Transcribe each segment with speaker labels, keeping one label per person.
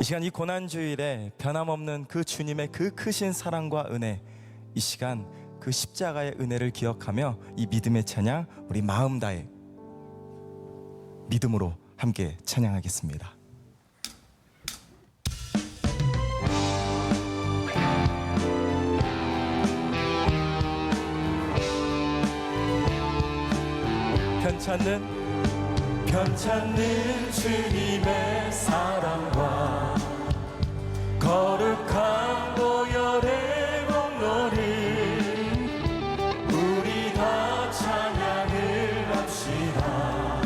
Speaker 1: 이 시간 이 고난주일에 변함없는 그 주님의 그 크신 사랑과 은혜, 이 시간 그 십자가의 은혜를 기억하며 이 믿음의 찬양 우리 마음 다해 믿음으로 함께 찬양하겠습니다. 변찮는 주님의 사랑과 거룩한 보혈의 공로를 우리 다 찬양을 합시다.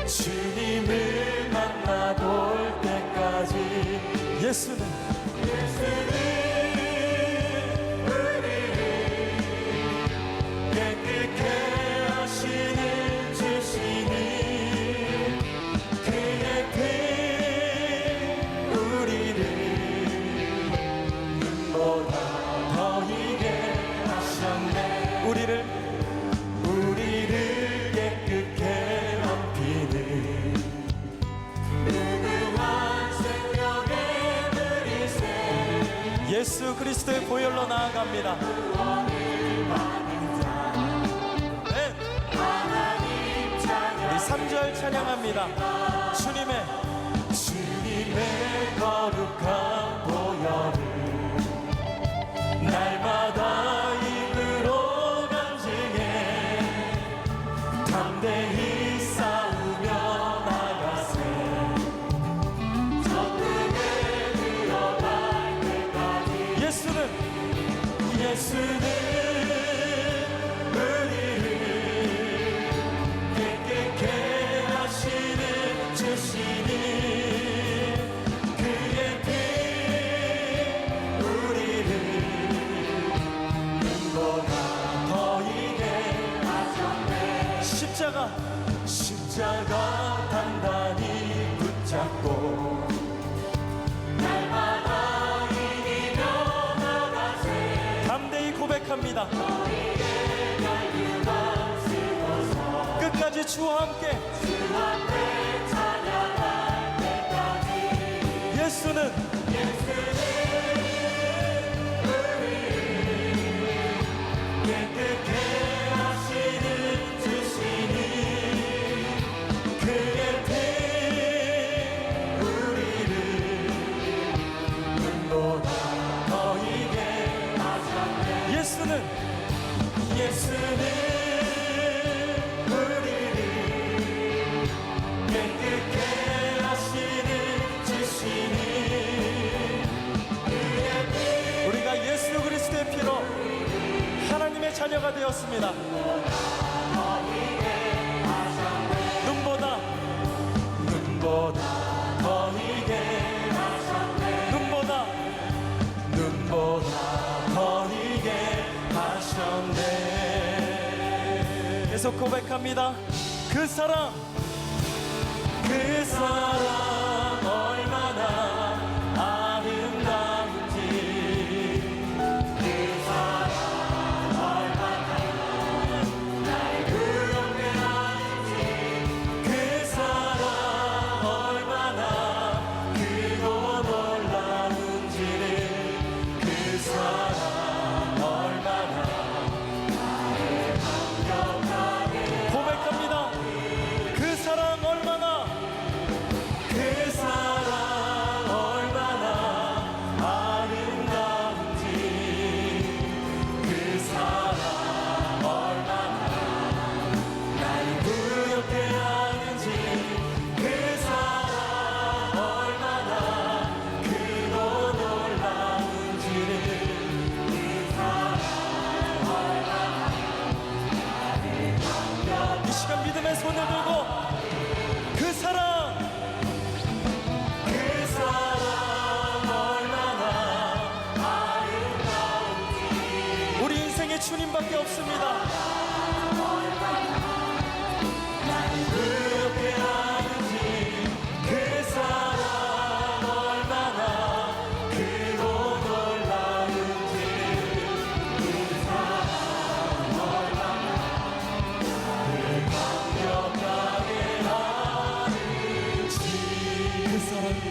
Speaker 1: 주님을 만나볼 때까지 예수는 우리를 깨끗게 덮이는 무궁한 생명의 그리스도 예수 그리스도의 보혈로 나아갑니다. 네. 우리 3절 찬양합니다. 주님의 거룩한 보혈을 날마다 입으로 간증해 담대히 싸우며 나가세. 전능에 들어갈 때까지 예수는 우리를 깨끗게 하시는 주시니 그의 피 우리를 더 이게 하셨네. 십자가 단단히 붙잡고 날마다 이기며 나가세. 담대히 고백합니다. 끝까지 주와 함께 찬양할 때까지 예수는 깨끗게 하시는 주시니 그의 피 우리를 눈보다 더 이게 하셨네. 예수는 우리를 깨끗게 하시는 주시니 그의 피 우리가 예수 그리스도의 피로 하나님의 자녀가 되었습니다. 눈보다 더 이게 하셨네. 눈보다 더 이게 하셨네. 계속 고백합니다. 그 사랑 얼마나 아름다운지 그 사랑 얼마나 날 구원해 하는지 그 사랑 얼마나 크고 놀라운지를 그 사랑 얼마나 나를 감격하게 고백합니다. 그 사랑 얼마나 아름다운지 그 사랑 얼마나 날 부엽게 하는지 그 사랑 얼마나 크고 놀라운지를 그 사랑 얼마나 나를 감격. 이 시간 믿음의 손을 들고 그 사랑 주님밖에 없습니다. 그렇게 하는지 그 사랑 얼마나 크고 놀라운지 그 사랑 얼마나 나를 감격하게 하는지 그 사랑이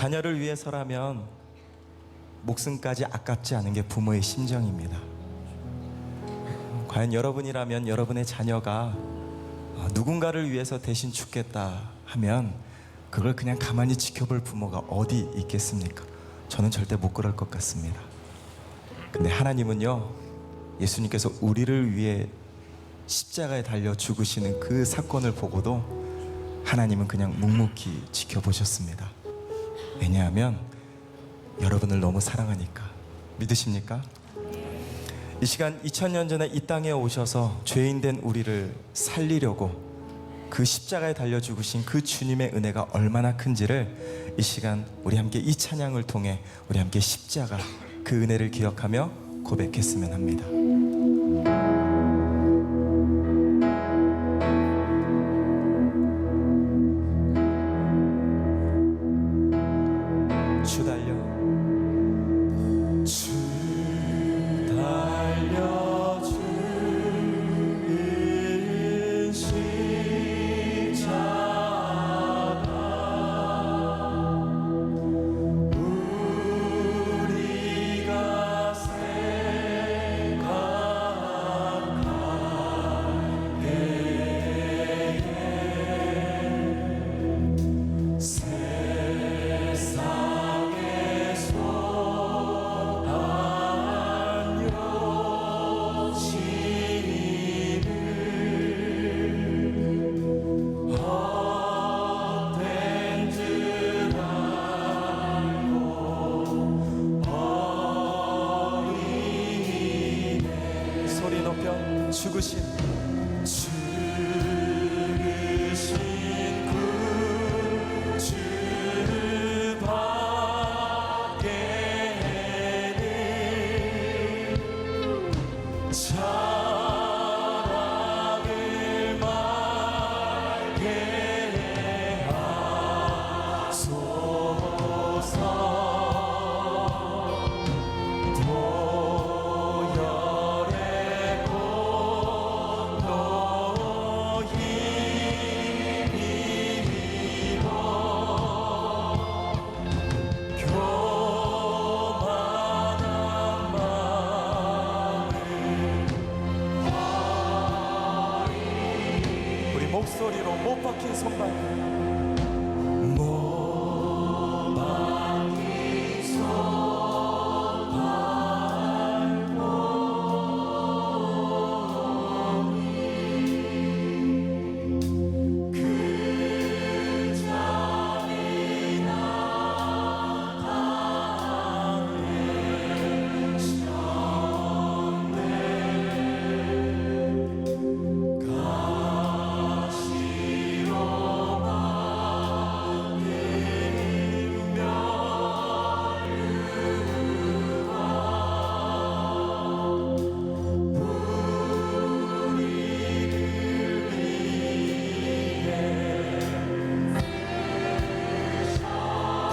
Speaker 1: 자녀를 위해서라면 목숨까지 아깝지 않은 게 부모의 심정입니다. 과연 여러분이라면 여러분의 자녀가 누군가를 위해서 대신 죽겠다 하면 그걸 그냥 가만히 지켜볼 부모가 어디 있겠습니까? 저는 절대 못 그럴 것 같습니다. 근데 하나님은요, 예수님께서 우리를 위해 십자가에 달려 죽으시는 그 사건을 보고도 하나님은 그냥 묵묵히 지켜보셨습니다. 왜냐하면 여러분을 너무 사랑하니까. 믿으십니까? 이 시간 2000년 전에 이 땅에 오셔서 죄인된 우리를 살리려고 그 십자가에 달려 죽으신 그 주님의 은혜가 얼마나 큰지를 이 시간 우리 함께 이 찬양을 통해 우리 함께 십자가 그 은혜를 기억하며 고백했으면 합니다. 주 달려 죽으신 그 주밖에는 사랑을 말게 목소리로 못 박힌 손발 못 박힌 손발 그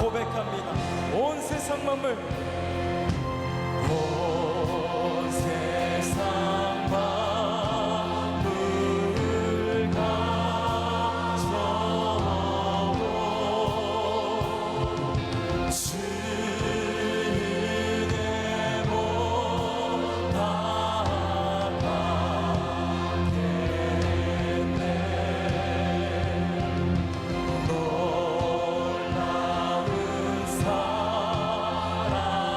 Speaker 1: 고백합니다. 온 세상 만물 온 세상 만물 가져오 주의 못 나가겠네 놀라운 사랑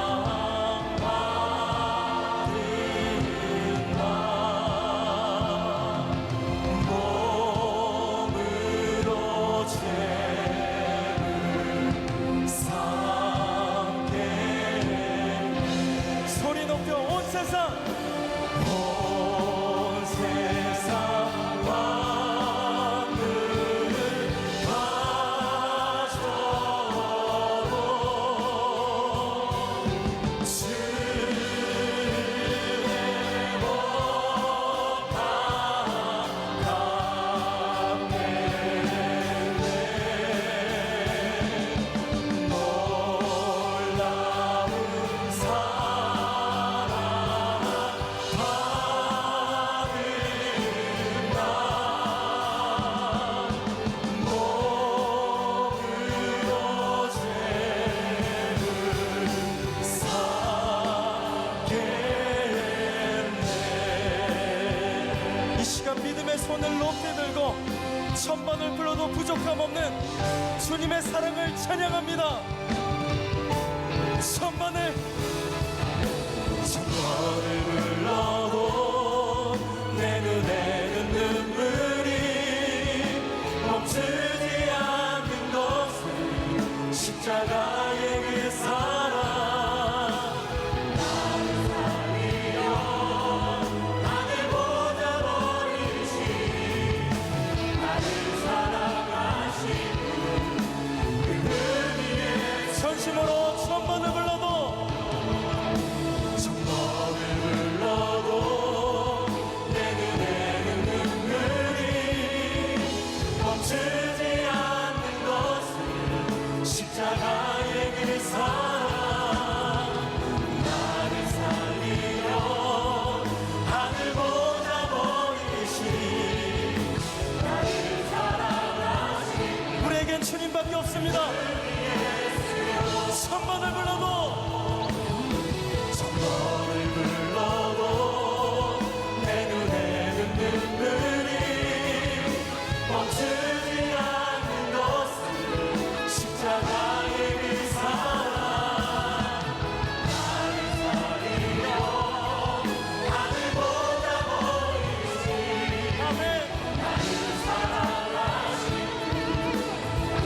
Speaker 1: 들고 1000번을 불러도 부족함 없는 주님의 사랑을 찬양합니다. 1000번을 불러도 내 눈에는 눈물이 멈추지 않는 것은 십자가의 그 사랑. 나를 살리려 하늘 보자 버리신 나를 사랑하신 그분이의 전심으로 1000번을 불러도 1000번을 불러도 내 눈에는 눈물이 멈추지 않는 것은 십자가의 그 사랑. 나를 살리려 하늘 보자 버리신 나를 사랑하신 우리에겐 주님밖에 없습니다. 1000번을 불러도 1000번을 불러도 내 눈에는 눈물이 멈추지 않는 것은 십자가의 그 사랑. 나를 살리려 하늘 보자 버리신 아멘. 나를 사랑하신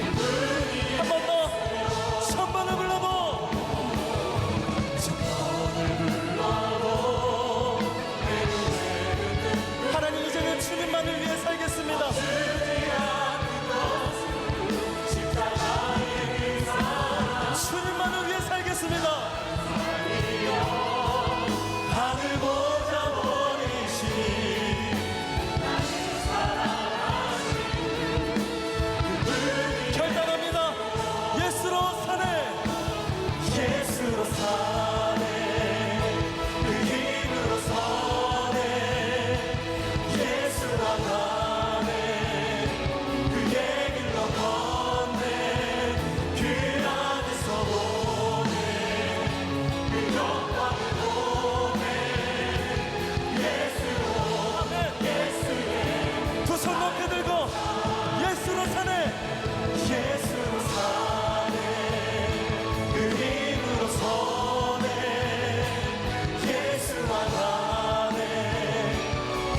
Speaker 1: 그분이 한 번 더 1000번을 불러도 1000번을 불러도 내 눈에는 하나님 이제는 주님만을 위해 살겠습니다. 주님만을 위해 살겠습니다. 하늘 보자 버리신 나를 사랑하신 그분이 결단합니다. 예수로 사네. 예수로 사네. 그 힘으로 서네. 예수와 가네. 그의 길로 걷네. 그 안에서 보네. 그 영광을 보네. 예수로 아멘. 예수의 두 손 높이 들고 예수로 사네. 예수로 사네. 그 힘으로 서네. 예수와 가네.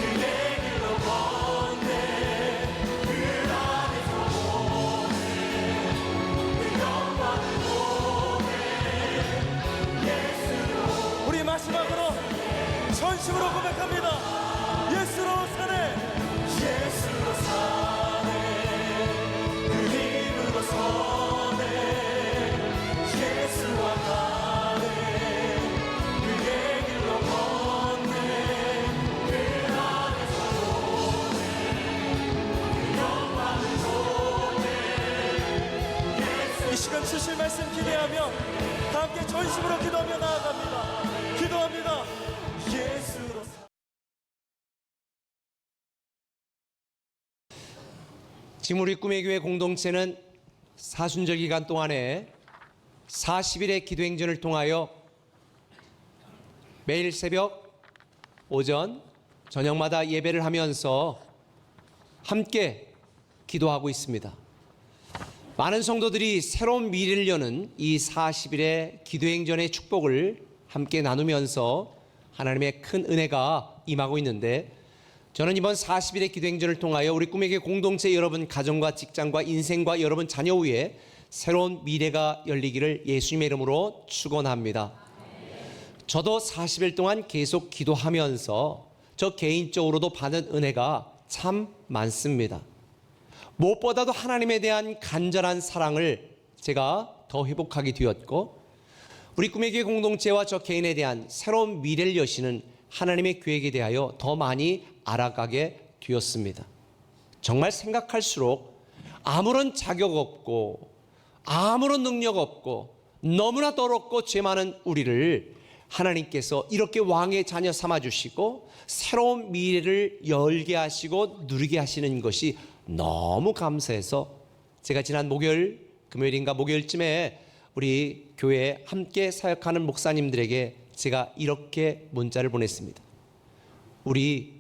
Speaker 1: 그의 길로 걷네. 그 안에서 보네. 그 영광을 보네. 예수로 우리 마지막으로 전심으로 고백합니다. 예수로 사네. 예수로 사네. 그 힘으로 서네. 예수와 가네. 그의 길로 걷네. 그 안에서 보네. 그 영광을 보네. 예수. 이 시간 주실 말씀 기대하며 다 함께 전심으로 기도하며 나아갑니다. 기도합니다. 예수로 사
Speaker 2: 지금 우리 꿈의 교회 공동체는 사순절 기간 동안에 40일의 기도행전을 통하여 매일 새벽, 오전, 저녁마다 예배를 하면서 함께 기도하고 있습니다. 많은 성도들이 새로운 미래를 여는 이 40일의 기도행전의 축복을 함께 나누면서 하나님의 큰 은혜가 임하고 있는데, 저는 이번 40일의 기도행전을 통하여 우리 꿈에게 공동체 여러분 가정과 직장과 인생과 여러분 자녀 위에 새로운 미래가 열리기를 예수님의 이름으로 축원합니다. 저도 40일 동안 계속 기도하면서 저 개인적으로도 받은 은혜가 참 많습니다. 무엇보다도 하나님에 대한 간절한 사랑을 제가 더 회복하게 되었고, 우리 꿈의 교회 공동체와 저 개인에 대한 새로운 미래를 여시는 하나님의 계획에 대하여 더 많이 알아가게 되었습니다. 정말 생각할수록 아무런 자격 없고 아무런 능력 없고 너무나 더럽고 죄 많은 우리를 하나님께서 이렇게 왕의 자녀 삼아주시고 새로운 미래를 열게 하시고 누리게 하시는 것이 너무 감사해서 제가 지난 목요일, 금요일인가 목요일쯤에 우리 교회에 함께 사역하는 목사님들에게 제가 이렇게 문자를 보냈습니다. 우리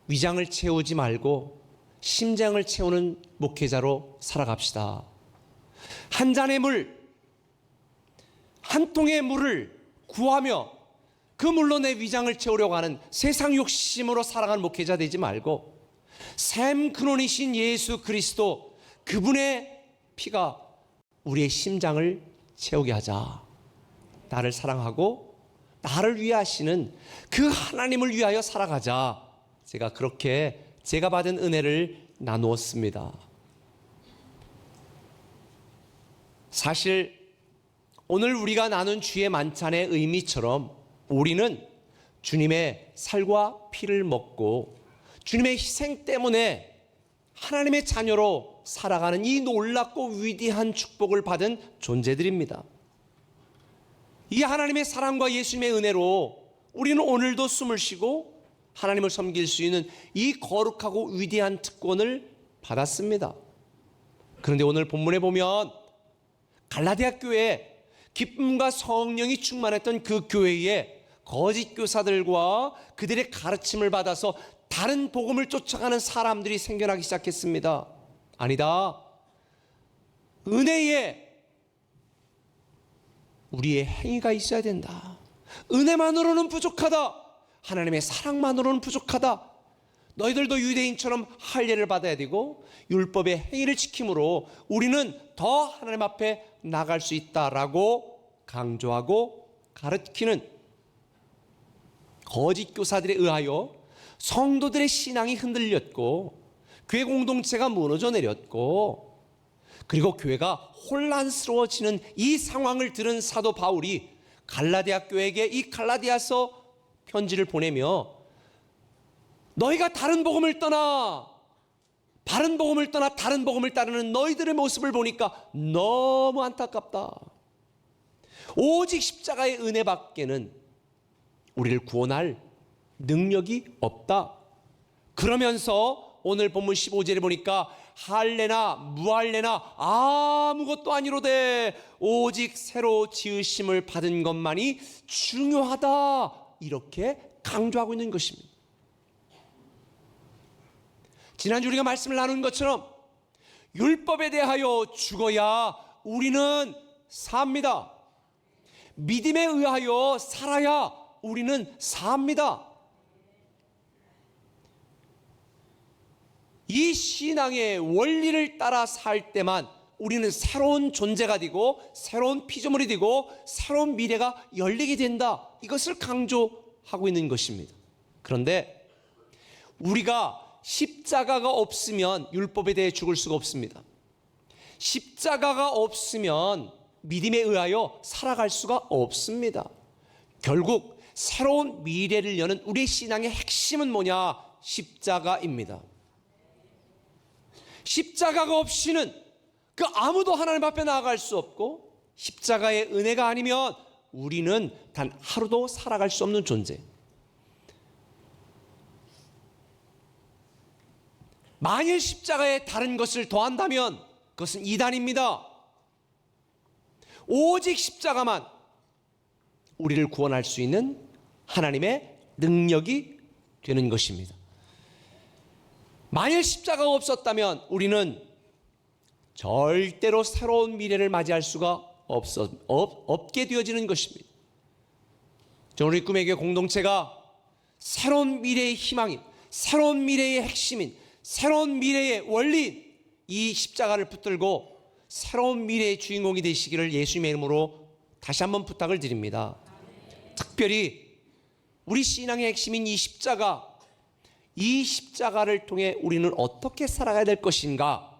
Speaker 2: 위장을 채우지 말고 심장을 채우는 목회자로 살아갑시다. 한 잔의 물, 한 통의 물을 구하며 그 물로 내 위장을 채우려고 하는 세상 욕심으로 살아가는 목회자 되지 말고 샘 근원이신 예수 그리스도, 그분의 피가 우리의 심장을 채우게 하자. 나를 사랑하고 나를 위하시는 그 하나님을 위하여 살아가자. 제가 그렇게 제가 받은 은혜를 나누었습니다. 사실 오늘 우리가 나눈 주의 만찬의 의미처럼 우리는 주님의 살과 피를 먹고 주님의 희생 때문에 하나님의 자녀로 살아가는 이 놀랍고 위대한 축복을 받은 존재들입니다. 이 하나님의 사랑과 예수님의 은혜로 우리는 오늘도 숨을 쉬고 하나님을 섬길 수 있는 이 거룩하고 위대한 특권을 받았습니다. 그런데 오늘 본문에 보면 갈라디아 교회에 기쁨과 성령이 충만했던 그 교회에 거짓 교사들과 그들의 가르침을 받아서 다른 복음을 쫓아가는 사람들이 생겨나기 시작했습니다. 아니다. 은혜에 우리의 행위가 있어야 된다. 은혜만으로는 부족하다. 하나님의 사랑만으로는 부족하다. 너희들도 유대인처럼 할례를 받아야 되고 율법의 행위를 지킴으로 우리는 더 하나님 앞에 나갈 수 있다라고 강조하고 가르치는 거짓 교사들에 의하여 성도들의 신앙이 흔들렸고 교회 공동체가 무너져 내렸고 그리고 교회가 혼란스러워지는 이 상황을 들은 사도 바울이 갈라디아 교회에게 이 갈라디아서 편지를 보내며 너희가 다른 복음을 떠나 다른 복음을 따르는 너희들의 모습을 보니까 너무 안타깝다. 오직 십자가의 은혜밖에는 우리를 구원할 능력이 없다. 그러면서 오늘 본문 15절에 보니까 할례나 무할례나 아무것도 아니로되 오직 새로 지으심을 받은 것만이 중요하다. 이렇게 강조하고 있는 것입니다. 지난주 우리가 말씀을 나눈 것처럼 율법에 대하여 죽어야 우리는 삽니다. 믿음에 의하여 살아야 우리는 삽니다. 이 신앙의 원리를 따라 살 때만 우리는 새로운 존재가 되고 새로운 피조물이 되고 새로운 미래가 열리게 된다. 이것을 강조하고 있는 것입니다. 그런데 우리가 십자가가 없으면 율법에 대해 죽을 수가 없습니다. 십자가가 없으면 믿음에 의하여 살아갈 수가 없습니다. 결국 새로운 미래를 여는 우리의 신앙의 핵심은 뭐냐? 십자가입니다. 십자가가 없이는 그 아무도 하나님 앞에 나아갈 수 없고 십자가의 은혜가 아니면 우리는 단 하루도 살아갈 수 없는 존재. 만일 십자가에 다른 것을 더한다면 그것은 이단입니다. 오직 십자가만 우리를 구원할 수 있는 하나님의 능력이 되는 것입니다. 만일 십자가가 없었다면 우리는 절대로 새로운 미래를 맞이할 수가 없게 되어지는 것입니다. 우리 꿈의 교회 공동체가 새로운 미래의 희망인, 새로운 미래의 핵심인, 새로운 미래의 원리인 이 십자가를 붙들고 새로운 미래의 주인공이 되시기를 예수님의 이름으로 다시 한번 부탁을 드립니다. 특별히 우리 신앙의 핵심인 이 십자가를 통해 우리는 어떻게 살아가야 될 것인가?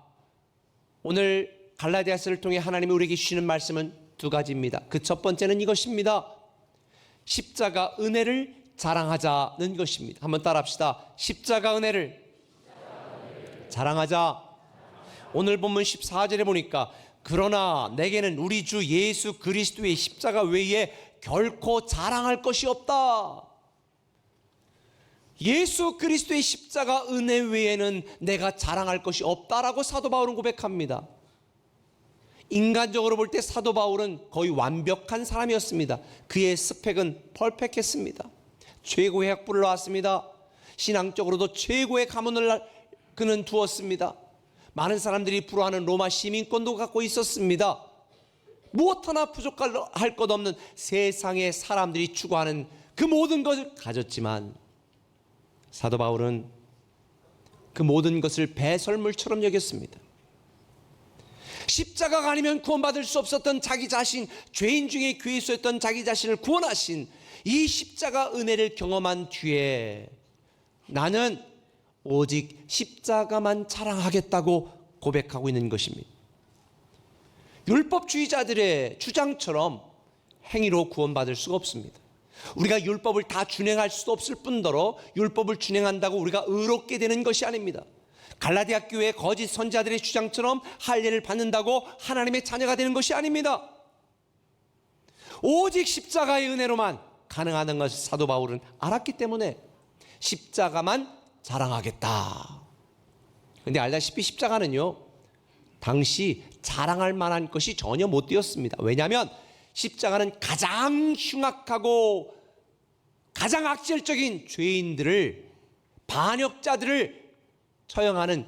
Speaker 2: 오늘 갈라디아서를 통해 하나님이 우리에게 주시는 말씀은 두 가지입니다. 그 첫 번째는 이것입니다. 십자가 은혜를 자랑하자는 것입니다. 한번 따라합시다. 십자가 은혜를 자랑하자. 오늘 본문 14절에 보니까 그러나 내게는 우리 주 예수 그리스도의 십자가 외에 결코 자랑할 것이 없다. 예수 그리스도의 십자가 은혜 외에는 내가 자랑할 것이 없다라고 사도 바울은 고백합니다. 인간적으로 볼 때 사도 바울은 거의 완벽한 사람이었습니다. 그의 스펙은 퍼펙했습니다. 최고의 학부를 나왔습니다. 신앙적으로도 최고의 가문을 그는 두었습니다. 많은 사람들이 부러워하는 로마 시민권도 갖고 있었습니다. 무엇 하나 부족할 것 없는 세상의 사람들이 추구하는 그 모든 것을 가졌지만 사도 바울은 그 모든 것을 배설물처럼 여겼습니다. 십자가가 아니면 구원받을 수 없었던 자기 자신, 죄인 중에 괴수였던 자기 자신을 구원하신 이 십자가 은혜를 경험한 뒤에 나는 오직 십자가만 자랑하겠다고 고백하고 있는 것입니다. 율법주의자들의 주장처럼 행위로 구원받을 수가 없습니다. 우리가 율법을 다 준행할 수도 없을 뿐더러 율법을 준행한다고 우리가 의롭게 되는 것이 아닙니다. 갈라디아 교회 거짓 선지자들의 주장처럼 할례를 받는다고 하나님의 자녀가 되는 것이 아닙니다. 오직 십자가의 은혜로만 가능하다는 것을 사도 바울은 알았기 때문에 십자가만 자랑하겠다. 그런데 알다시피 십자가는요, 당시 자랑할 만한 것이 전혀 못 되었습니다. 왜냐하면 십자가는 가장 흉악하고 가장 악질적인 죄인들을, 반역자들을 처형하는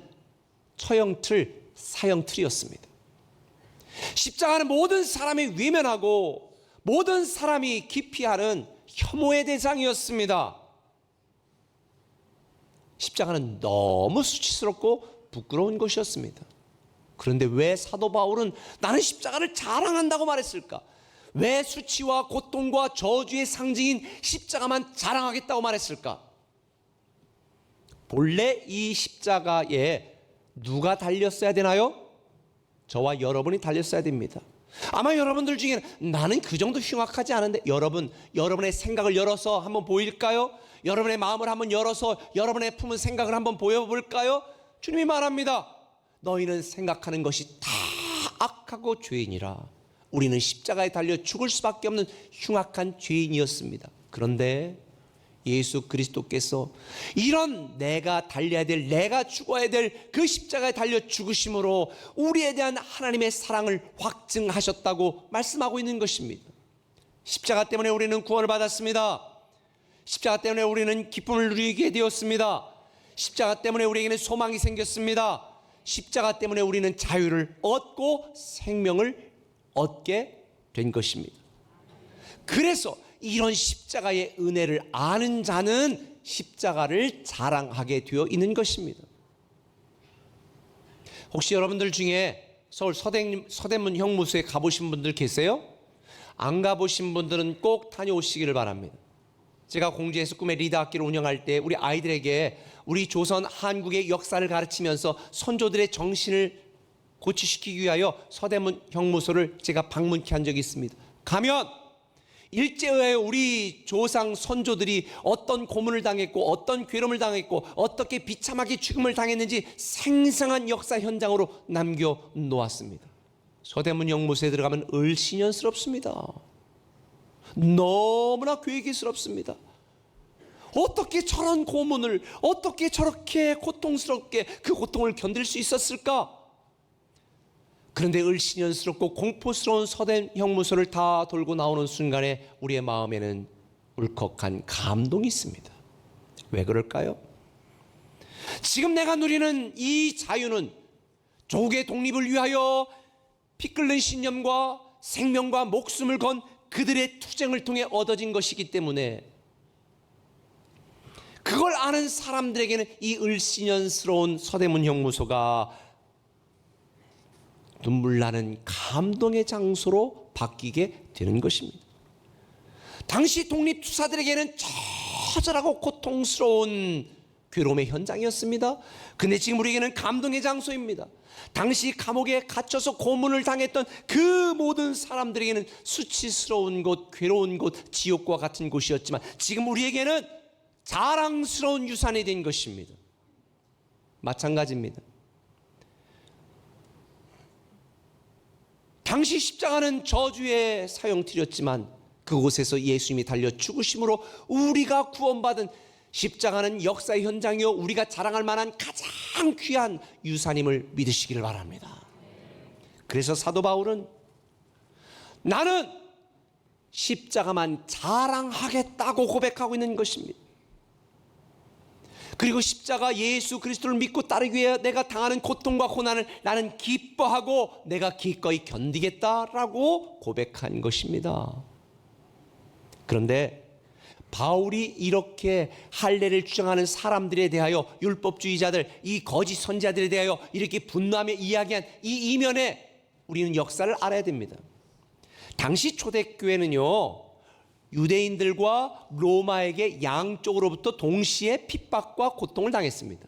Speaker 2: 처형틀, 사형틀이었습니다. 십자가는 모든 사람이 외면하고 모든 사람이 기피하는 혐오의 대상이었습니다. 십자가는 너무 수치스럽고 부끄러운 것이었습니다. 그런데 왜 사도 바울은 나는 십자가를 자랑한다고 말했을까? 왜 수치와 고통과 저주의 상징인 십자가만 자랑하겠다고 말했을까? 본래 이 십자가에 누가 달렸어야 되나요? 저와 여러분이 달렸어야 됩니다. 아마 여러분들 중에는 나는 그 정도 흉악하지 않은데, 여러분의 생각을 열어서 한번 보일까요? 여러분의 마음을 한번 열어서 여러분의 품은 생각을 한번 보여볼까요? 주님이 말합니다. 너희는 생각하는 것이 다 악하고 죄인이라. 우리는 십자가에 달려 죽을 수밖에 없는 흉악한 죄인이었습니다. 그런데 예수 그리스도께서 이런 내가 달려야 될, 내가 죽어야 될 그 십자가에 달려 죽으심으로 우리에 대한 하나님의 사랑을 확증하셨다고 말씀하고 있는 것입니다. 십자가 때문에 우리는 구원을 받았습니다. 십자가 때문에 우리는 기쁨을 누리게 되었습니다. 십자가 때문에 우리에게는 소망이 생겼습니다. 십자가 때문에 우리는 자유를 얻고 생명을 얻게 된 것입니다. 그래서 이런 십자가의 은혜를 아는 자는 십자가를 자랑하게 되어 있는 것입니다. 혹시 여러분들 중에 서울 서대문 형무소에 가보신 분들 계세요? 안 가보신 분들은 꼭 다녀오시기를 바랍니다. 제가 공주에서 꿈의 리더 학기를 운영할 때 우리 아이들에게 우리 조선 한국의 역사를 가르치면서 선조들의 정신을 고취시키기 위하여 서대문 형무소를 제가 방문케 한 적이 있습니다. 가면 일제의 우리 조상 선조들이 어떤 고문을 당했고 어떤 괴로움을 당했고 어떻게 비참하게 죽음을 당했는지 생생한 역사 현장으로 남겨놓았습니다. 서대문 형무소에 들어가면 을씨년스럽습니다. 너무나 괴기스럽습니다. 어떻게 저런 고문을, 어떻게 저렇게 고통스럽게 그 고통을 견딜 수 있었을까? 그런데 을씨년스럽고 공포스러운 서대 형무소를 다 돌고 나오는 순간에 우리의 마음에는 울컥한 감동이 있습니다. 왜 그럴까요? 지금 내가 누리는 이 자유는 조국의 독립을 위하여 피 끓는 신념과 생명과 목숨을 건 그들의 투쟁을 통해 얻어진 것이기 때문에 그걸 아는 사람들에게는 이 을씨년스러운 서대문 형무소가 눈물 나는 감동의 장소로 바뀌게 되는 것입니다. 당시 독립투사들에게는 처절하고 고통스러운 괴로움의 현장이었습니다. 근데 지금 우리에게는 감동의 장소입니다. 당시 감옥에 갇혀서 고문을 당했던 그 모든 사람들에게는 수치스러운 곳, 괴로운 곳, 지옥과 같은 곳이었지만 지금 우리에게는 자랑스러운 유산이 된 것입니다. 마찬가지입니다. 당시 십자가는 저주의 사형틀이었지만 그곳에서 예수님이 달려 죽으심으로 우리가 구원받은 십자가는 역사의 현장이요 우리가 자랑할 만한 가장 귀한 유산임을 믿으시기를 바랍니다. 그래서 사도 바울은 나는 십자가만 자랑하겠다고 고백하고 있는 것입니다. 그리고 십자가 예수 그리스도를 믿고 따르기 위해 내가 당하는 고통과 고난을 나는 기뻐하고 내가 기꺼이 견디겠다라고 고백한 것입니다. 그런데 바울이 이렇게 할례를 주장하는 사람들에 대하여, 율법주의자들, 이 거짓 선지자들에 대하여 이렇게 분노하며 이야기한 이 이면에 우리는 역사를 알아야 됩니다. 당시 초대교회는요, 유대인들과 로마에게 양쪽으로부터 동시에 핍박과 고통을 당했습니다.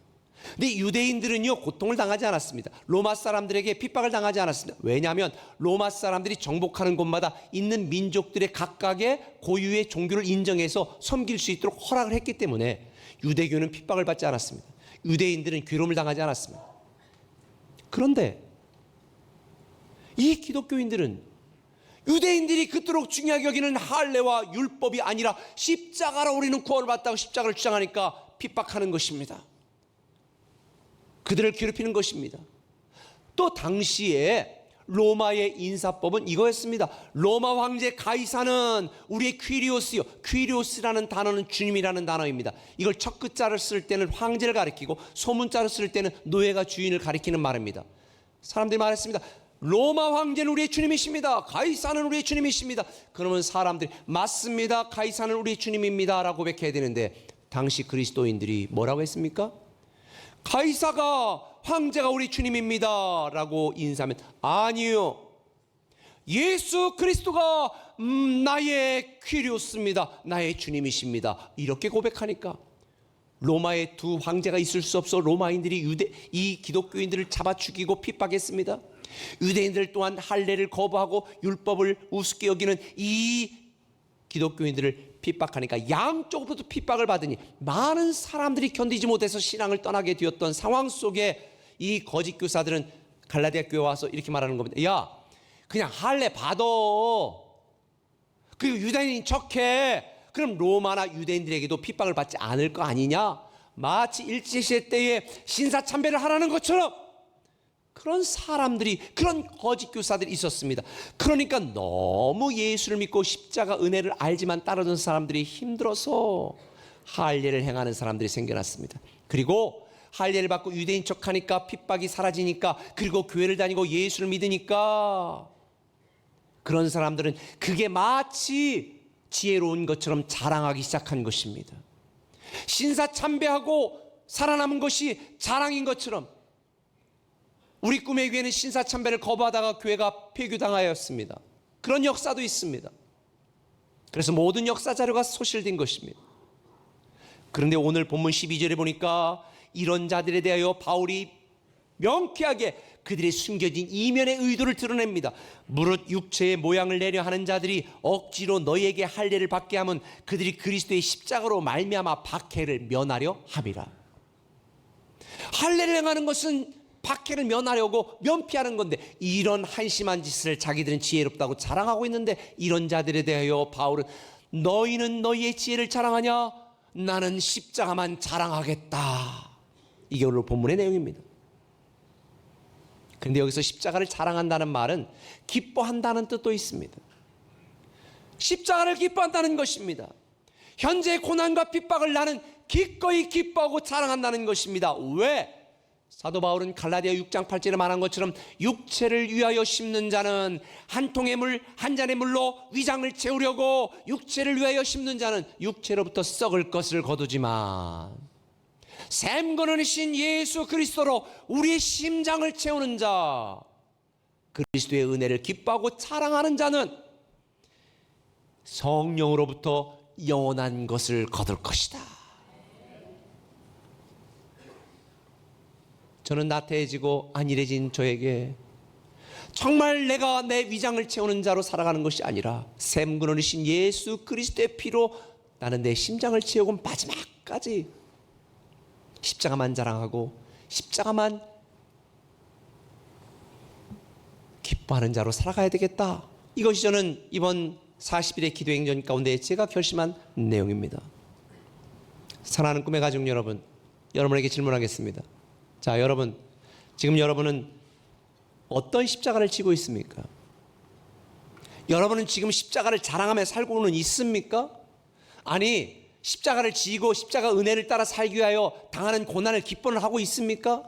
Speaker 2: 근데 유대인들은요, 고통을 당하지 않았습니다. 로마 사람들에게 핍박을 당하지 않았습니다. 왜냐하면 로마 사람들이 정복하는 곳마다 있는 민족들의 각각의 고유의 종교를 인정해서 섬길 수 있도록 허락을 했기 때문에 유대교는 핍박을 받지 않았습니다. 유대인들은 괴로움을 당하지 않았습니다. 그런데 이 기독교인들은 유대인들이 그토록 중요하게 여기는 할례와 율법이 아니라 십자가로 우리는 구원을 받다고 십자가를 주장하니까 핍박하는 것입니다. 그들을 괴롭히는 것입니다. 또 당시에 로마의 인사법은 이거였습니다. 로마 황제 가이사는 우리의 퀴리오스요. 퀴리오스라는 단어는 주님이라는 단어입니다. 이걸 첫 글자를 쓸 때는 황제를 가리키고 소문자를 쓸 때는 노예가 주인을 가리키는 말입니다. 사람들이 말했습니다. 로마 황제는 우리의 주님이십니다. 가이사는 우리의 주님이십니다. 그러면 사람들이 맞습니다. 가이사는 우리의 주님입니다 라고 고백해야 되는데, 당시 그리스도인들이 뭐라고 했습니까? 가이사가, 황제가 우리 주님입니다 라고 인사하면, 아니요, 예수 그리스도가 나의 퀴리오스입니다, 나의 주님이십니다, 이렇게 고백하니까 로마에 두 황제가 있을 수 없어 로마인들이 이 기독교인들을 잡아 죽이고 핍박했습니다. 유대인들 또한 할례를 거부하고 율법을 우습게 여기는 이 기독교인들을 핍박하니까 양쪽으로부터 핍박을 받으니 많은 사람들이 견디지 못해서 신앙을 떠나게 되었던 상황 속에 이 거짓 교사들은 갈라디아 교회에 와서 이렇게 말하는 겁니다. 야, 그냥 할례 받아. 그리고 유대인인 척해. 그럼 로마나 유대인들에게도 핍박을 받지 않을 거 아니냐? 마치 일제시대 때에 신사참배를 하라는 것처럼 그런 사람들이, 그런 거짓 교사들이 있었습니다. 그러니까 너무 예수를 믿고 십자가 은혜를 알지만 따르던 사람들이 힘들어서 할례를 행하는 사람들이 생겨났습니다. 그리고 할례를 받고 유대인 척하니까 핍박이 사라지니까, 그리고 교회를 다니고 예수를 믿으니까 그런 사람들은 그게 마치 지혜로운 것처럼 자랑하기 시작한 것입니다. 신사참배하고 살아남은 것이 자랑인 것처럼 우리 꿈의 교회는 신사참배를 거부하다가 교회가 폐교당하였습니다. 그런 역사도 있습니다. 그래서 모든 역사 자료가 소실된 것입니다. 그런데 오늘 본문 12절에 보니까 이런 자들에 대하여 바울이 명쾌하게 그들의 숨겨진 이면의 의도를 드러냅니다. 무릇 육체의 모양을 내려 하는 자들이 억지로 너희에게 할례를 받게 하면 그들이 그리스도의 십자가로 말미암아 박해를 면하려 함이라. 할례를 행하는 것은 박해를 면하려고 면피하는 건데, 이런 한심한 짓을 자기들은 지혜롭다고 자랑하고 있는데, 이런 자들에 대하여 바울은 너희는 너희의 지혜를 자랑하냐? 나는 십자가만 자랑하겠다. 이게 오늘 본문의 내용입니다. 그런데 여기서 십자가를 자랑한다는 말은 기뻐한다는 뜻도 있습니다. 십자가를 기뻐한다는 것입니다. 현재 고난과 핍박을 나는 기꺼이 기뻐하고 자랑한다는 것입니다. 왜? 사도 바울은 갈라디아 6장 8절에 말한 것처럼 육체를 위하여 심는 자는 한 통의 물, 한 잔의 물로 위장을 채우려고, 육체를 위하여 심는 자는 육체로부터 썩을 것을 거두지만 샘 근원이신 예수 그리스도로 우리의 심장을 채우는 자, 그리스도의 은혜를 기뻐하고 자랑하는 자는 성령으로부터 영원한 것을 거둘 것이다. 저는 나태해지고 안일해진 저에게 정말 내가 내 위장을 채우는 자로 살아가는 것이 아니라 샘 근원이신 예수 그리스도의 피로 나는 내 심장을 채우고 마지막까지 십자가만 자랑하고 십자가만 기뻐하는 자로 살아가야 되겠다. 이것이 저는 이번 40일의 기도행전 가운데 제가 결심한 내용입니다. 사랑하는 꿈의 가족 여러분, 여러분에게 질문하겠습니다. 자, 여러분, 지금 여러분은 어떤 십자가를 지고 있습니까? 여러분은 지금 십자가를 자랑하며 살고는 있습니까? 아니, 십자가를 지고 십자가 은혜를 따라 살기 위하여 당하는 고난을 기뻐를 하고 있습니까?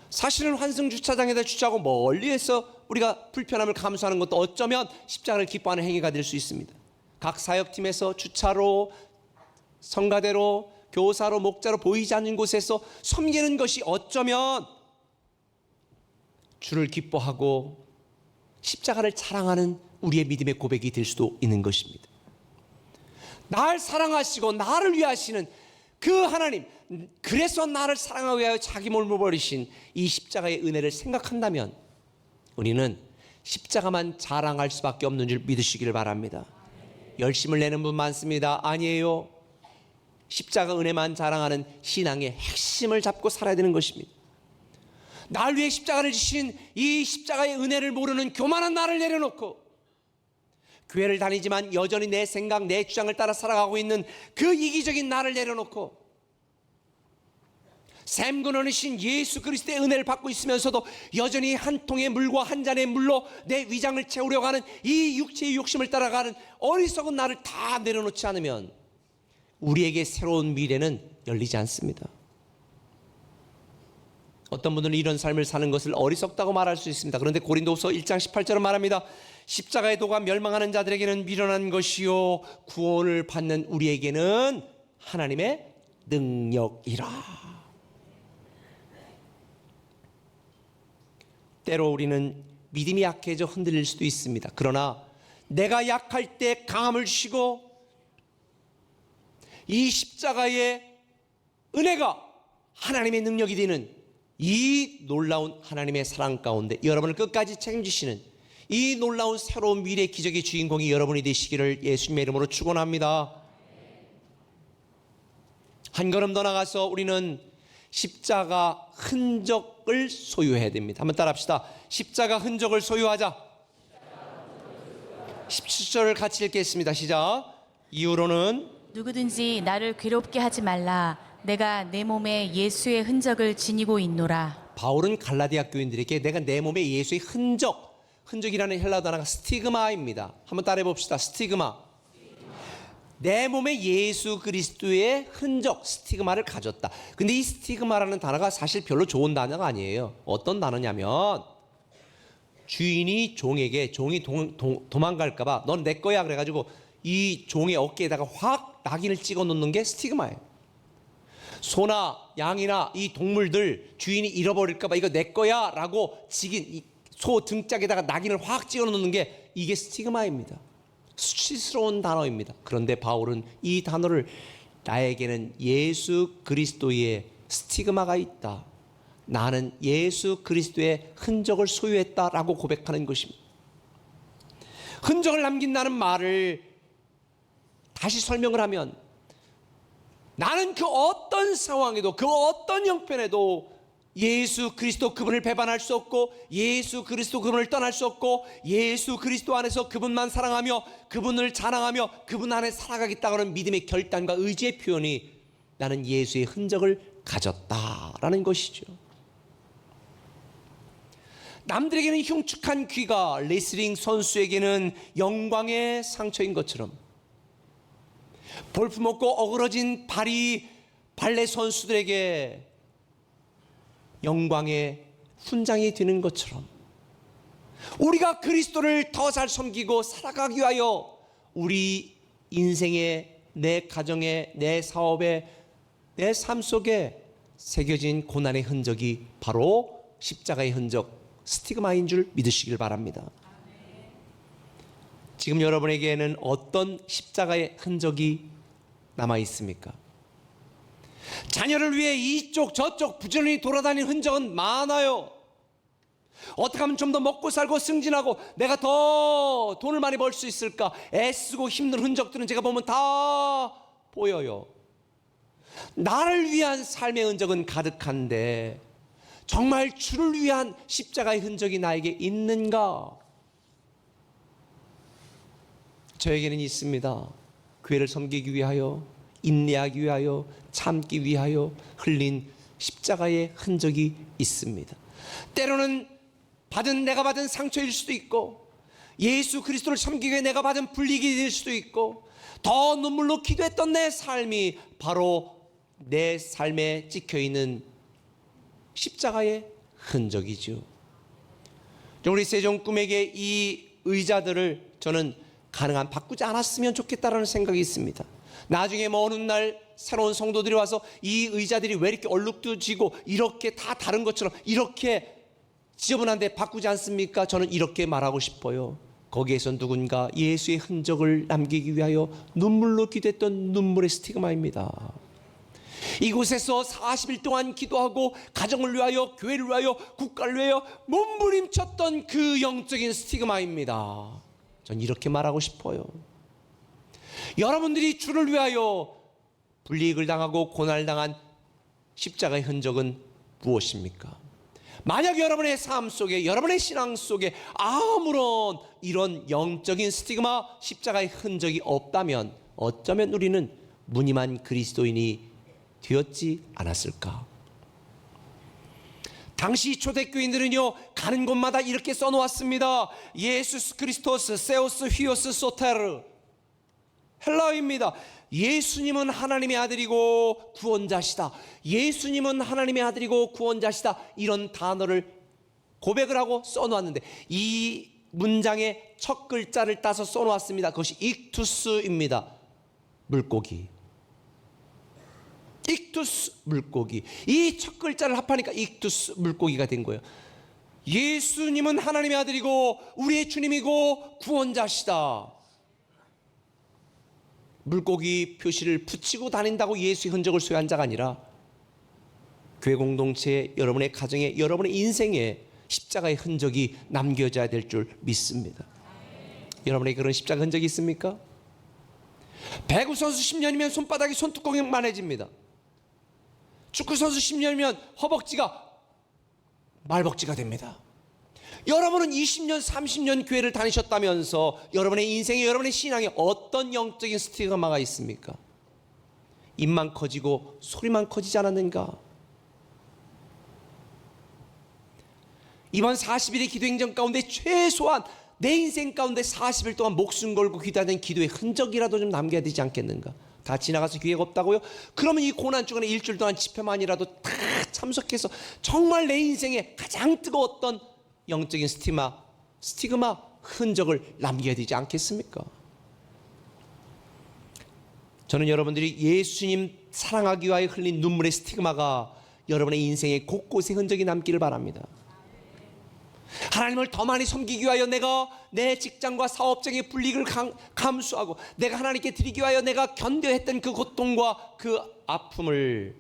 Speaker 2: 사실은 환승주차장에다 주차하고 멀리에서 우리가 불편함을 감수하는 것도 어쩌면 십자가를 기뻐하는 행위가 될 수 있습니다. 각 사역팀에서 주차로, 성가대로, 교사로, 목자로 보이지 않는 곳에서 섬기는 것이 어쩌면 주를 기뻐하고 십자가를 자랑하는 우리의 믿음의 고백이 될 수도 있는 것입니다. 날 사랑하시고 나를 위하시는 그 하나님, 그래서 나를 사랑하기 위하여 자기 몸을 버리신 이 십자가의 은혜를 생각한다면 우리는 십자가만 자랑할 수밖에 없는 줄 믿으시기를 바랍니다. 열심을 내는 분 많습니다. 아니에요. 십자가 은혜만 자랑하는 신앙의 핵심을 잡고 살아야 되는 것입니다. 날 위해 십자가를 지신 이 십자가의 은혜를 모르는 교만한 나를 내려놓고 교회를 다니지만 여전히 내 생각, 내 주장을 따라 살아가고 있는 그 이기적인 나를 내려놓고 샘 근원이신 예수 그리스도의 은혜를 받고 있으면서도 여전히 한 통의 물과 한 잔의 물로 내 위장을 채우려고 하는 이 육체의 욕심을 따라가는 어리석은 나를 다 내려놓지 않으면 우리에게 새로운 미래는 열리지 않습니다. 어떤 분들은 이런 삶을 사는 것을 어리석다고 말할 수 있습니다. 그런데 고린도후서 1장 18절은 말합니다. 십자가의 도가 멸망하는 자들에게는 미련한 것이요 구원을 받는 우리에게는 하나님의 능력이라. 때로 우리는 믿음이 약해져 흔들릴 수도 있습니다. 그러나 내가 약할 때 강함을 주시고 이 십자가의 은혜가 하나님의 능력이 되는 이 놀라운 하나님의 사랑 가운데 여러분을 끝까지 책임지시는 이 놀라운 새로운 미래의 기적의 주인공이 여러분이 되시기를 예수님의 이름으로 축원합니다. 한 걸음 더 나가서 우리는 십자가 흔적을 소유해야 됩니다. 한번 따라합시다. 십자가 흔적을 소유하자. 17절을 같이 읽겠습니다. 시작. 이후로는
Speaker 3: 누구든지 나를 괴롭게 하지 말라. 내가 내 몸에 예수의 흔적을 지니고 있노라.
Speaker 2: 바울은 갈라디아 교인들에게 내가 내 몸에 예수의 흔적이라는 헬라어 단어가 스티그마입니다. 한번 따라해 봅시다. 스티그마. 내 몸에 예수 그리스도의 흔적, 스티그마를 가졌다. 근데 이 스티그마라는 단어가 사실 별로 좋은 단어가 아니에요. 어떤 단어냐면 주인이 종에게 종이 도망갈까봐 넌 내 거야 그래가지고 이 종의 어깨에다가 확 낙인을 찍어 놓는 게 스티그마예요. 소나 양이나 이 동물들 주인이 잃어버릴까봐 이거 내 거야 라고 이 소 등짝에다가 낙인을 확 찍어 놓는 게 이게 스티그마입니다. 수치스러운 단어입니다. 그런데 바울은 이 단어를 나에게는 예수 그리스도의 스티그마가 있다. 나는 예수 그리스도의 흔적을 소유했다라고 고백하는 것입니다. 흔적을 남긴다는 말을 다시 설명을 하면 나는 그 어떤 상황에도 그 어떤 형편에도 예수 그리스도 그분을 배반할 수 없고 예수 그리스도 그분을 떠날 수 없고 예수 그리스도 안에서 그분만 사랑하며 그분을 자랑하며 그분 안에 살아가겠다는 믿음의 결단과 의지의 표현이 나는 예수의 흔적을 가졌다라는 것이죠. 남들에게는 흉측한 귀가 레슬링 선수에게는 영광의 상처인 것처럼 볼품없고 어그러진 발이 발레 선수들에게 영광의 훈장이 되는 것처럼 우리가 그리스도를 더 잘 섬기고 살아가기 위하여 우리 인생에 내 가정에 내 사업에 내 삶 속에 새겨진 고난의 흔적이 바로 십자가의 흔적 스티그마인 줄 믿으시길 바랍니다. 지금 여러분에게는 어떤 십자가의 흔적이 남아 있습니까? 자녀를 위해 이쪽 저쪽 부지런히 돌아다니는 흔적은 많아요. 어떻게 하면 좀 더 먹고 살고 승진하고 내가 더 돈을 많이 벌 수 있을까 애쓰고 힘든 흔적들은 제가 보면 다 보여요. 나를 위한 삶의 흔적은 가득한데 정말 주를 위한 십자가의 흔적이 나에게 있는가? 저에게는 있습니다. 교회를 섬기기 위하여 인내하기 위하여 참기 위하여 흘린 십자가의 흔적이 있습니다. 때로는 내가 받은 상처일 수도 있고 예수 그리스도를 섬기기 위해 내가 받은 불이익이 될 수도 있고, 더 눈물로 기도했던 내 삶이 바로 내 삶에 찍혀있는 십자가의 흔적이죠. 우리 세종꿈에게 이 의자들을 저는 가능한 바꾸지 않았으면 좋겠다라는 생각이 있습니다. 나중에 먼 훗날 새로운 성도들이 와서 이 의자들이 왜 이렇게 얼룩도지고 이렇게 다 다른 것처럼 이렇게 지저분한데 바꾸지 않습니까? 저는 이렇게 말하고 싶어요. 거기에서 누군가 예수의 흔적을 남기기 위하여 눈물로 기도했던 눈물의 스티그마입니다. 이곳에서 40일 동안 기도하고 가정을 위하여, 교회를 위하여, 국가를 위하여 몸부림쳤던 그 영적인 스티그마입니다. 전 이렇게 말하고 싶어요. 여러분들이 주를 위하여 불이익을 당하고 고난을 당한 십자가의 흔적은 무엇입니까? 만약 여러분의 삶 속에, 여러분의 신앙 속에 아무런 이런 영적인 스티그마, 십자가의 흔적이 없다면 어쩌면 우리는 무늬만 그리스도인이 되었지 않았을까? 당시 초대교인들은요, 가는 곳마다 이렇게 써놓았습니다. 예수스 크리스토스 세우스 휘오스 소테르. 헬라어입니다. 예수님은 하나님의 아들이고 구원자시다. 예수님은 하나님의 아들이고 구원자시다. 이런 단어를 고백을 하고 써놓았는데, 이 문장의 첫 글자를 따서 써놓았습니다. 그것이 익투스입니다. 물고기. 익투스 물고기. 이 첫 글자를 합하니까 익투스 물고기가 된 거예요. 예수님은 하나님의 아들이고 우리의 주님이고 구원자시다. 물고기 표시를 붙이고 다닌다고 예수의 흔적을 소유한 자가 아니라 교회 공동체에, 여러분의 가정에, 여러분의 인생에 십자가의 흔적이 남겨져야 될 줄 믿습니다. 여러분에게 그런 십자가 흔적이 있습니까? 배구 선수 10년이면 손바닥이 손뚜껑만해집니다. 축구 선수 10년이면 허벅지가 말벅지가 됩니다. 여러분은 20년, 30년 교회를 다니셨다면서 여러분의 인생에, 여러분의 신앙에 어떤 영적인 스티그마가 있습니까? 입만 커지고 소리만 커지지 않았는가? 이번 40일의 기도 행정 가운데 최소한 내 인생 가운데 40일 동안 목숨 걸고 기도하는 기도의 흔적이라도 좀 남겨야 되지 않겠는가? 다 지나가서 기회가 없다고요? 그러면 이 고난 중간에 일주일 동안 집회만이라도 다 참석해서 정말 내 인생에 가장 뜨거웠던 영적인 스티그마 흔적을 남겨야 되지 않겠습니까? 저는 여러분들이 예수님 사랑하기 위하여 흘린 눈물의 스티그마가 여러분의 인생의 곳곳에 흔적이 남기를 바랍니다. 하나님을 더 많이 섬기기 위하여 내가 내 직장과 사업장의 불이익을 감수하고 내가 하나님께 드리기 위하여 내가 견뎌했던 그 고통과 그 아픔을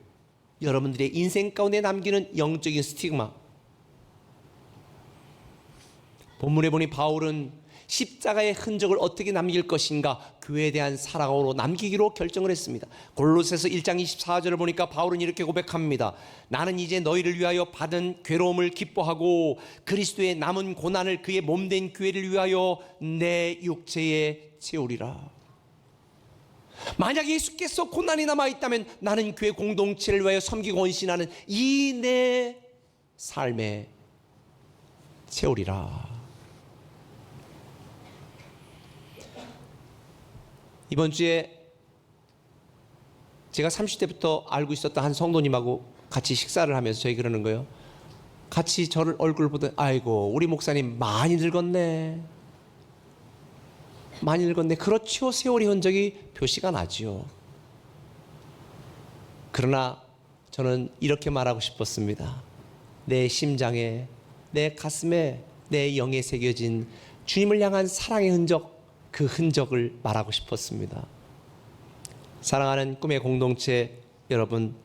Speaker 2: 여러분들의 인생 가운데 남기는 영적인 스티그마. 본문에 보니 바울은 십자가의 흔적을 어떻게 남길 것인가, 교회에 대한 사랑으로 남기기로 결정을 했습니다. 골로새서 1장 24절을 보니까 바울은 이렇게 고백합니다. 나는 이제 너희를 위하여 받은 괴로움을 기뻐하고 그리스도의 남은 고난을 그의 몸된 교회를 위하여 내 육체에 채우리라. 만약 예수께서 고난이 남아있다면 나는 교회 공동체를 위하여 섬기고 헌신하는 이 내 삶에 채우리라. 이번 주에 제가 30대부터 알고 있었던 한 성도님하고 같이 식사를 하면서 저희 그러는 거예요. 같이 저를 얼굴 보더니 아이고 우리 목사님 많이 늙었네. 많이 늙었네. 그렇죠. 세월이 흔적이 표시가 나지요. 그러나 저는 이렇게 말하고 싶었습니다. 내 심장에, 내 가슴에, 내 영에 새겨진 주님을 향한 사랑의 흔적, 그 흔적을 말하고 싶었습니다. 사랑하는 꿈의 공동체 여러분,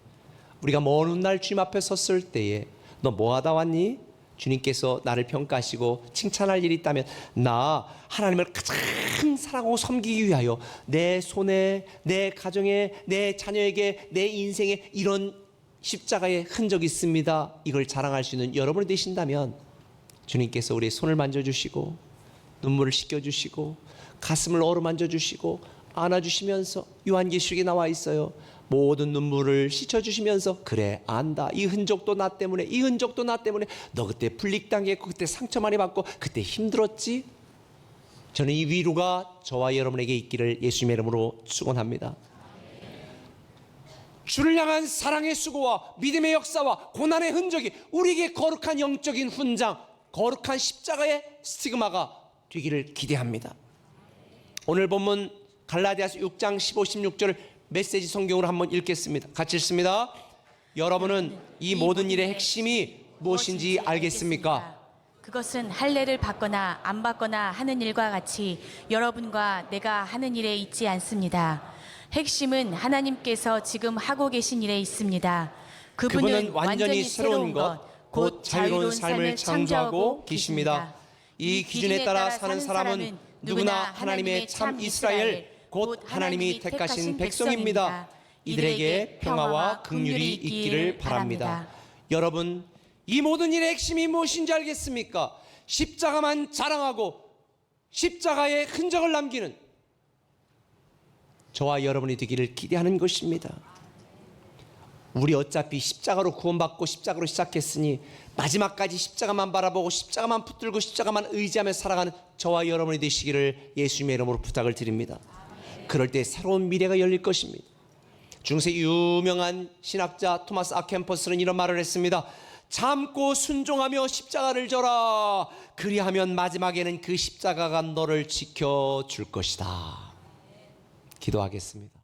Speaker 2: 우리가 먼 훗날 주님 앞에 섰을 때에 너 뭐하다 왔니? 주님께서 나를 평가하시고 칭찬할 일이 있다면 나 하나님을 가장 사랑하고 섬기기 위하여 내 손에, 내 가정에, 내 자녀에게, 내 인생에 이런 십자가의 흔적이 있습니다. 이걸 자랑할 수 있는 여러분이 되신다면 주님께서 우리의 손을 만져주시고 눈물을 씻겨주시고 가슴을 어루만져 주시고 안아주시면서 요한계시록에 나와 있어요. 모든 눈물을 씻어주시면서 그래 안다. 이 흔적도 나 때문에, 이 흔적도 나 때문에 너 그때 불릭당했고 그때 상처 많이 받고 그때 힘들었지. 저는 이 위로가 저와 여러분에게 있기를 예수님의 이름으로 축원합니다. 주를 향한 사랑의 수고와 믿음의 역사와 고난의 흔적이 우리에게 거룩한 영적인 훈장, 거룩한 십자가의 스티그마가 되기를 기대합니다. 오늘 본문 갈라디아서 6장 15, 16절을 메시지 성경으로 한번 읽겠습니다. 같이 읽습니다. 여러분은 이 모든 일의 핵심이 무엇인지 알겠습니까?
Speaker 3: 그것은 할례를 받거나 안 받거나 하는 일과 같이 여러분과 내가 하는 일에 있지 않습니다. 핵심은 하나님께서 지금 하고 계신 일에 있습니다. 그분은 완전히 새로운 것, 곧 자유로운 삶을 창조하고 계십니다.
Speaker 2: 이 기준에 따라 사는 사람은 누구나 하나님의 참 이스라엘, 곧 하나님이 택하신 백성입니다. 이들에게 평화와 긍휼이 있기를 바랍니다. 여러분, 이 모든 일의 핵심이 무엇인지 알겠습니까? 십자가만 자랑하고 십자가의 흔적을 남기는 저와 여러분이 되기를 기대하는 것입니다. 우리 어차피 십자가로 구원받고 십자가로 시작했으니 마지막까지 십자가만 바라보고 십자가만 붙들고 십자가만 의지하며 살아가는 저와 여러분이 되시기를 예수님의 이름으로 부탁을 드립니다. 그럴 때 새로운 미래가 열릴 것입니다. 중세 유명한 신학자 토마스 아켄퍼스는 이런 말을 했습니다. 참고 순종하며 십자가를 져라. 그리하면 마지막에는 그 십자가가 너를 지켜줄 것이다. 기도하겠습니다.